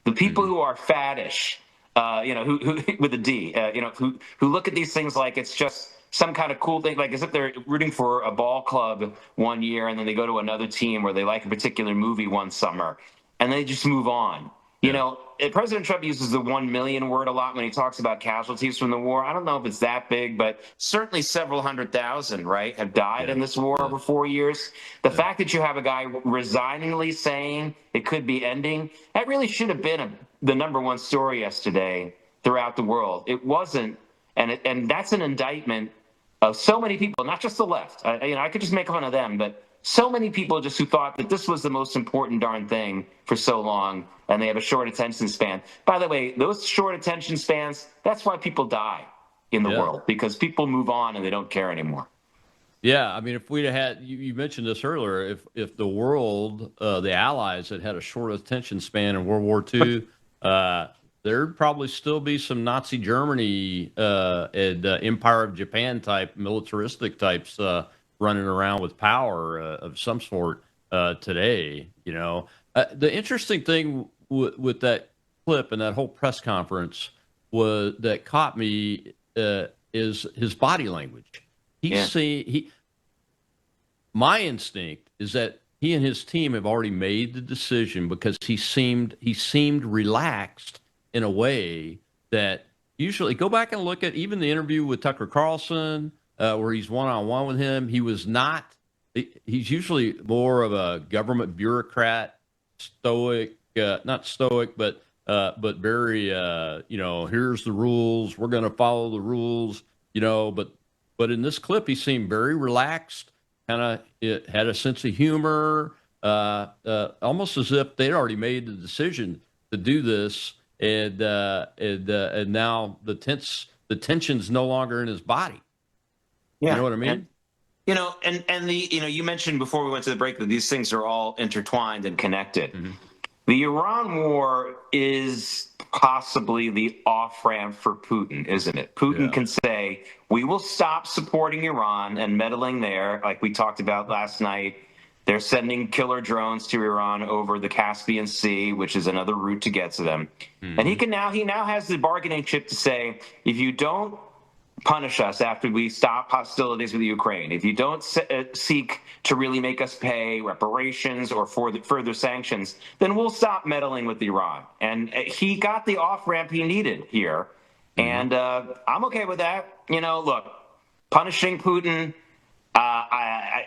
The people who are faddish, who with a D, who look at these things like it's just some kind of cool thing, like as if they're rooting for a ball club one year and then they go to another team or they like a particular movie one summer and they just move on. You know, President Trump uses the 1 million word a lot when he talks about casualties from the war. I don't know if it's that big, but certainly several 100,000, right, have died in this war over 4 years. The fact that you have a guy resigningly saying it could be ending, that really should have been the #1 story yesterday throughout the world. It wasn't, and that's an indictment of so many people, not just the left. I could just make fun of them, but so many people just who thought that this was the most important darn thing for so long, and they have a short attention span. By the way, those short attention spans, that's why people die in the world, because people move on and they don't care anymore. Yeah, I mean, if we'd had, you mentioned this earlier, if the world, the Allies had a short attention span in World War II, there'd probably still be some Nazi Germany and Empire of Japan type militaristic types running around with power of some sort today. You know, the interesting thing with that clip and that whole press conference that caught me is his body language. My instinct is that he and his team have already made the decision, because he seemed relaxed in a way that usually, go back and look at even the interview with Tucker Carlson, where he's one-on-one with him. He was not, he's usually more of a government bureaucrat, stoic, not stoic, but very, here's the rules. We're going to follow the rules, but in this clip, he seemed very relaxed, kind of had a sense of humor, almost as if they'd already made the decision to do this. And now the tension's no longer in his body. Yeah. You know what I mean? And you mentioned before we went to the break that these things are all intertwined and connected. Mm-hmm. The Iran war is possibly the off-ramp for Putin, isn't it? Putin can say, we will stop supporting Iran and meddling there, like we talked about last night. They're sending killer drones to Iran over the Caspian Sea, which is another route to get to them. Mm-hmm. And he now has the bargaining chip to say, if you don't punish us after we stop hostilities with Ukraine, if you don't seek to really make us pay reparations or for the further sanctions, then we'll stop meddling with Iran. And he got the off-ramp he needed here. Mm-hmm. And I'm okay with that. Look, punishing Putin,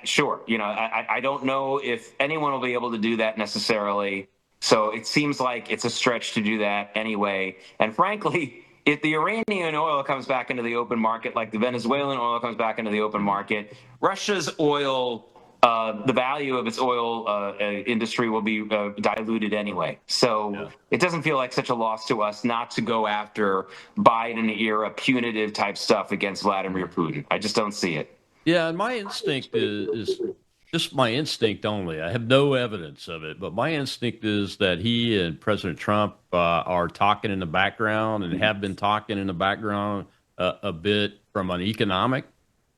sure. I don't know if anyone will be able to do that necessarily. So it seems like it's a stretch to do that anyway. And frankly, if the Iranian oil comes back into the open market, like the Venezuelan oil comes back into the open market, Russia's oil, the value of its oil industry will be diluted anyway. So it doesn't feel like such a loss to us not to go after Biden-era punitive type stuff against Vladimir Putin. I just don't see it. Yeah, and my instinct is just my instinct only. I have no evidence of it, but my instinct is that he and President Trump are talking in the background and have been talking in the background a bit from an economic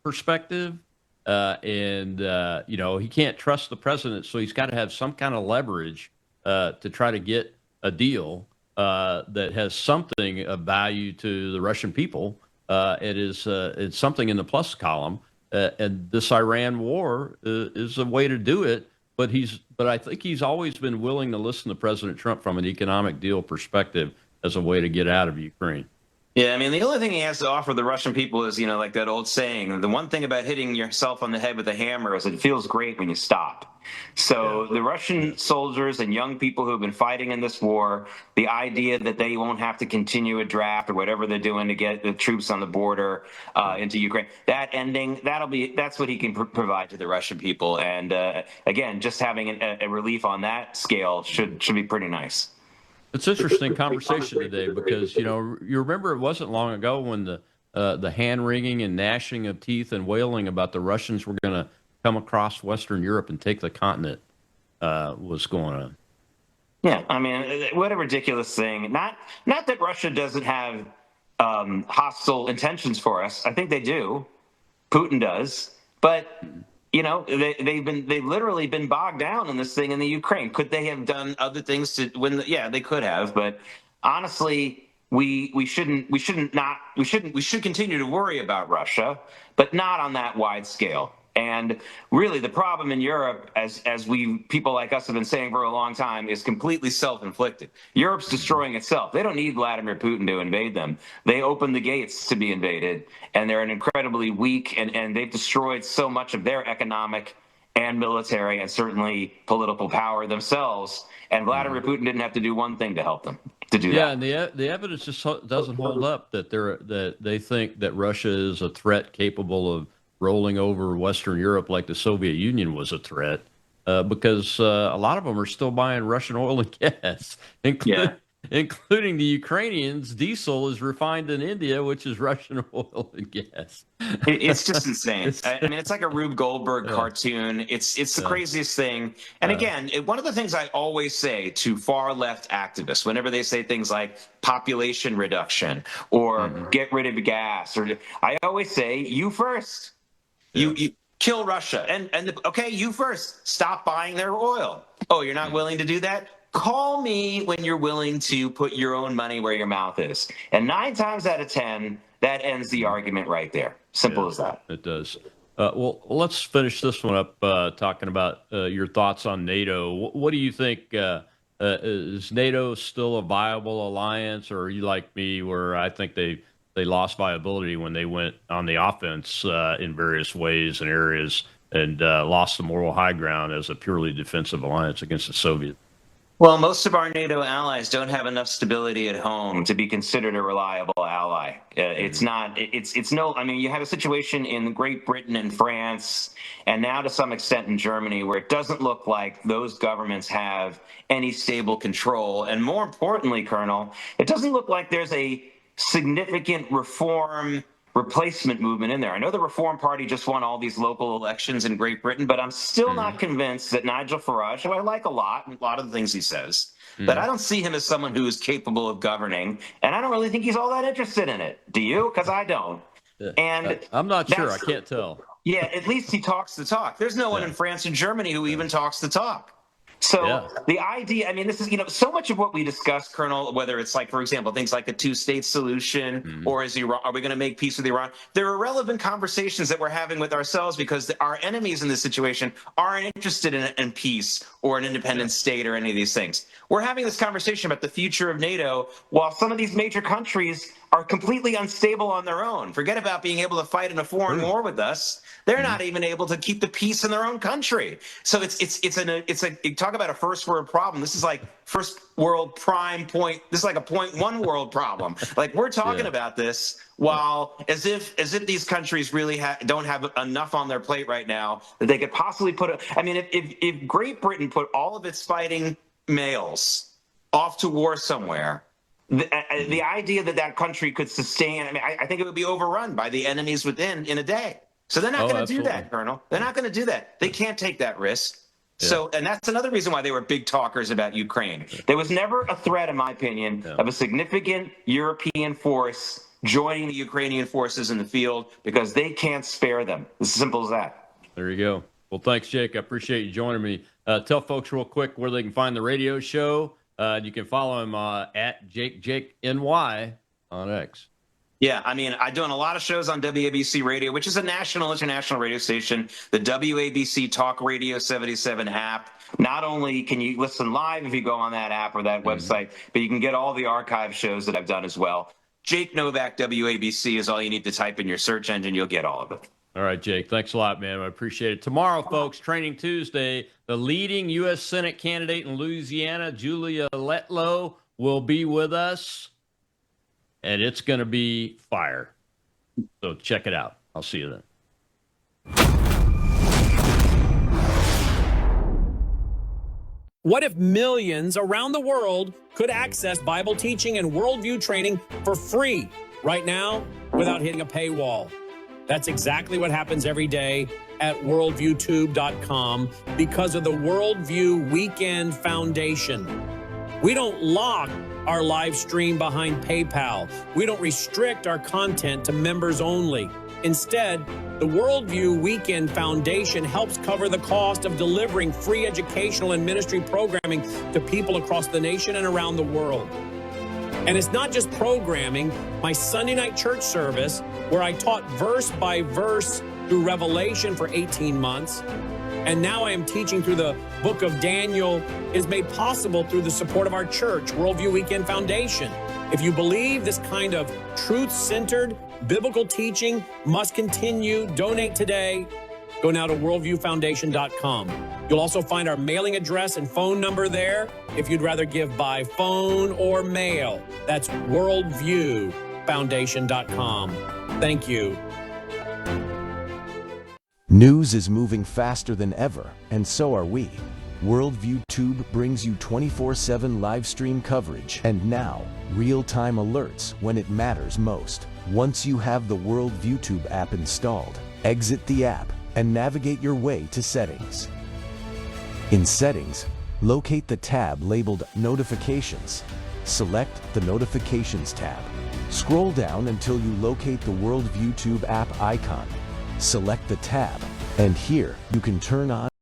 perspective. He can't trust the president, so he's got to have some kind of leverage to try to get a deal that has something of value to the Russian people. It's something in the plus column. And this Iran war is a way to do it, but I think he's always been willing to listen to President Trump from an economic deal perspective as a way to get out of Ukraine. Yeah, I mean, the only thing he has to offer the Russian people is, like that old saying, the one thing about hitting yourself on the head with a hammer is it feels great when you stop. So the Russian soldiers and young people who have been fighting in this war, the idea that they won't have to continue a draft or whatever they're doing to get the troops on the border into Ukraine, that ending, that's what he can provide to the Russian people. And again, just having a relief on that scale should be pretty nice. It's an interesting conversation today because, you remember it wasn't long ago when the hand-wringing and gnashing of teeth and wailing about the Russians were going to come across Western Europe and take the continent was going on. Yeah, I mean, what a ridiculous thing. Not that Russia doesn't have hostile intentions for us. I think they do. Putin does. But they've literally been bogged down in this thing in the Ukraine. Could they have done other things to win? Yeah, they could have. But honestly, we should continue to worry about Russia, but not on that wide scale. And really, the problem in Europe, as people like us have been saying for a long time, is completely self-inflicted. Europe's destroying itself. They don't need Vladimir Putin to invade them. They opened the gates to be invaded, and they're an incredibly weak, and they've destroyed so much of their economic and military and certainly political power themselves. And Vladimir Putin didn't have to do one thing to help them to do that. Yeah, and the evidence just doesn't hold up that they think that Russia is a threat capable of rolling over Western Europe like the Soviet Union was a threat, because a lot of them are still buying Russian oil and gas, including the Ukrainians. Diesel is refined in India, which is Russian oil and gas. It's just insane. I mean, it's like a Rube Goldberg cartoon. It's the craziest thing. And again, one of the things I always say to far left activists, whenever they say things like population reduction or get rid of gas, or I always say, you first. You kill Russia. And okay, you first. Stop buying their oil. Oh, you're not willing to do that? Call me when you're willing to put your own money where your mouth is. And 9 times out of 10, that ends the argument right there. Simple as that. It does. Well, let's finish this one up talking about your thoughts on NATO. What do you think? Is NATO still a viable alliance, or are you like me, where I think they lost viability when they went on the offense in various ways and areas, and lost the moral high ground as a purely defensive alliance against the Soviets? Well, most of our NATO allies don't have enough stability at home to be considered a reliable ally. It's not, it's no, I mean, you have a situation in Great Britain and France, and now to some extent in Germany, where it doesn't look like those governments have any stable control. And more importantly, Colonel, it doesn't look like there's a significant reform replacement movement in there. I know the Reform Party just won all these local elections in Great Britain, but I'm still not convinced that Nigel Farage, who I like a lot of the things he says, but I don't see him as someone who is capable of governing, and I don't really think he's all that interested in it. Do you? Because I don't. And I'm not sure. I can't tell. Yeah, at least he talks the talk. There's no one in France and Germany who even talks the talk. So the idea, I mean, this is, so much of what we discuss, Colonel, whether it's like, for example, things like a two-state solution, or is Iran, are we going to make peace with Iran? They're irrelevant conversations that we're having with ourselves, because our enemies in this situation aren't interested in peace or an independent state or any of these things. We're having this conversation about the future of NATO while some of these major countries are completely unstable on their own. Forget about being able to fight in a foreign war with us. They're not even able to keep the peace in their own country. So it's you talk about a first world problem. This is like first world prime point. This is like a 0.1 world problem. Like, we're talking about this while as if these countries really don't have enough on their plate right now that they could possibly put. I mean, if Great Britain put all of its fighting males off to war somewhere, the idea that country could sustain, I mean, I think it would be overrun by the enemies within in a day. So they're not going to do that, Colonel. They're not going to do that. They can't take that risk. So, and that's another reason why they were big talkers about Ukraine. There was never a threat, in my opinion, of a significant European force joining the Ukrainian forces in the field, because they can't spare them. It's as simple as that. There you go. Well, thanks, Jake. I appreciate you joining me. Tell folks real quick where they can find the radio show. You can follow him at JakeNY on X. Yeah, I mean, I'm doing a lot of shows on WABC Radio, which is a national, international radio station, the WABC Talk Radio 77 app. Not only can you listen live if you go on that app or that website, but you can get all the archive shows that I've done as well. Jake Novak, WABC is all you need to type in your search engine. You'll get all of it. All right, Jake. Thanks a lot, man. I appreciate it. Tomorrow, folks, Training Tuesday, the leading U.S. Senate candidate in Louisiana, Julia Letlow, will be with us, and it's going to be fire. So check it out. I'll see you then. What if millions around the world could access Bible teaching and worldview training for free right now without hitting a paywall? That's exactly what happens every day at worldviewtube.com because of the Worldview Weekend Foundation. We don't lock our live stream behind PayPal. We don't restrict our content to members only. Instead, the Worldview Weekend Foundation helps cover the cost of delivering free educational and ministry programming to people across the nation and around the world. And it's not just programming. My Sunday night church service, where I taught verse by verse through Revelation for 18 months. And now I am teaching through the book of Daniel is made possible through the support of our church, Worldview Weekend Foundation. If you believe this kind of truth-centered biblical teaching must continue, donate today. Go now to worldviewfoundation.com. You'll also find our mailing address and phone number there if you'd rather give by phone or mail. That's worldviewfoundation.com. Thank you. News is moving faster than ever, and so are we. Worldview Tube brings you 24/7 live stream coverage and now real-time alerts when it matters most. Once you have the Worldview Tube app installed, exit the app and navigate your way to Settings. In Settings, locate the tab labeled Notifications. Select the Notifications tab. Scroll down until you locate the Worldview Tube app icon. Select the tab, and here you can turn on